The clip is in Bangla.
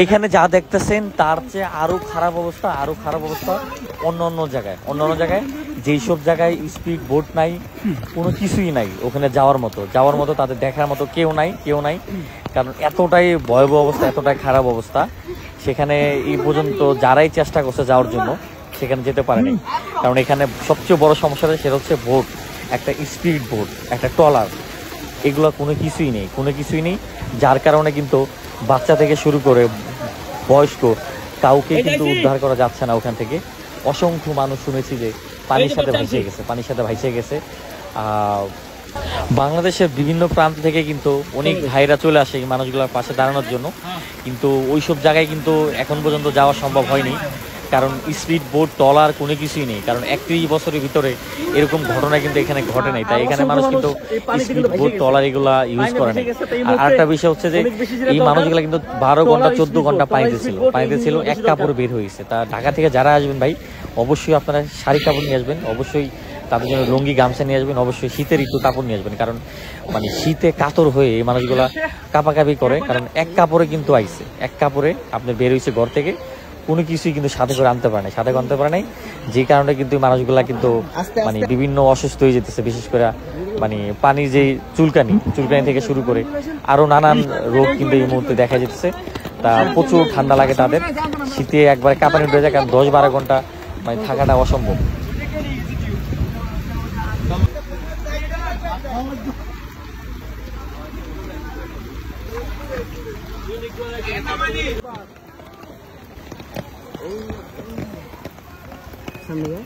এখানে যা দেখতেছেন তার চেয়ে আরো খারাপ অবস্থা অন্য অন্য জায়গায় যেই সব জায়গায় স্পিড বোট নাই, কোনো কিছুই নাই ওখানে যাওয়ার মতো তাদের দেখার মতো কেউ নাই, কারণ এতটাই ভয়াবহ অবস্থা, এতটাই খারাপ অবস্থা। সেখানে এই পর্যন্ত যারাই চেষ্টা করছে যাওয়ার জন্য সেখানে যেতে পারেনি, কারণ এখানে সবচেয়ে বড় সমস্যাটা সেটা হচ্ছে বোট, একটা স্পিড বোট, একটা ট্রলার, এগুলো কোনো কিছুই নেই, যার কারণে কিন্তু বাচ্চা থেকে শুরু করে বয়স্ক কাউকে কিন্তু উদ্ধার করা যাচ্ছে না ওখান থেকে। অসংখ্য মানুষ শুনেছি যে পানির সাথে ভাইসে গেছে। বাংলাদেশের বিভিন্ন প্রান্ত থেকে কিন্তু অনেক ভাইরা চলে আসে এই মানুষগুলোর পাশে দাঁড়ানোর জন্য, কিন্তু ওইসব জায়গায় কিন্তু এখন পর্যন্ত যাওয়া সম্ভব হয়নি, কারণ স্পিড বোট ট্রলার কোনো কিছুই নেই, কারণ 31 বছরের ভিতরে এরকম ঘটনা কিন্তু এখানে ঘটে নাই। তাই এখানে মানুষ কিন্তু স্পিড বোট ট্রলার এগুলা ইউজ করে নাই। আর আরেকটা বিষয় হচ্ছে যে এই মানুষগুলা কিন্তু 12 ঘন্টা 14 ঘন্টা পানিতে ছিল, এক কাপড়ে বের হয়েছে। তা ঢাকা থেকে যারা আসবেন ভাই, অবশ্যই আপনারা শাড়ি কাপড় নিয়ে আসবেন, অবশ্যই তাদের জন্য লুঙ্গি গামছা নিয়ে আসবেন, অবশ্যই শীতের একটু কাপড় নিয়ে আসবেন, কারণ মানে শীতে কাতর হয়ে এই মানুষগুলা কাঁপাকাঁপি করে, কারণ এক কাপড়ে কিন্তু আইছে, এক কাপড়ে আপনি বের হয়েছে ঘর থেকে, কোনো কিছুই কিন্তু সাথে করে আনতে পারে নাই, যে কারণে কিন্তু মানুষগুলা কিন্তু মানে বিভিন্ন অসুস্থ হয়ে যেতেছে, বিশেষ করে মানে পানির যে চুলকানি থেকে শুরু করে আরো নানান রোগ কিন্তু এই মুহূর্তে দেখা যেতেছে। তা প্রচুর ঠান্ডা লাগে তাদের, শীতে একবারে কাঁপানি উঠে যায়, কারণ 10-12 ঘন্টা মানে থাকাটা অসম্ভব। সামনে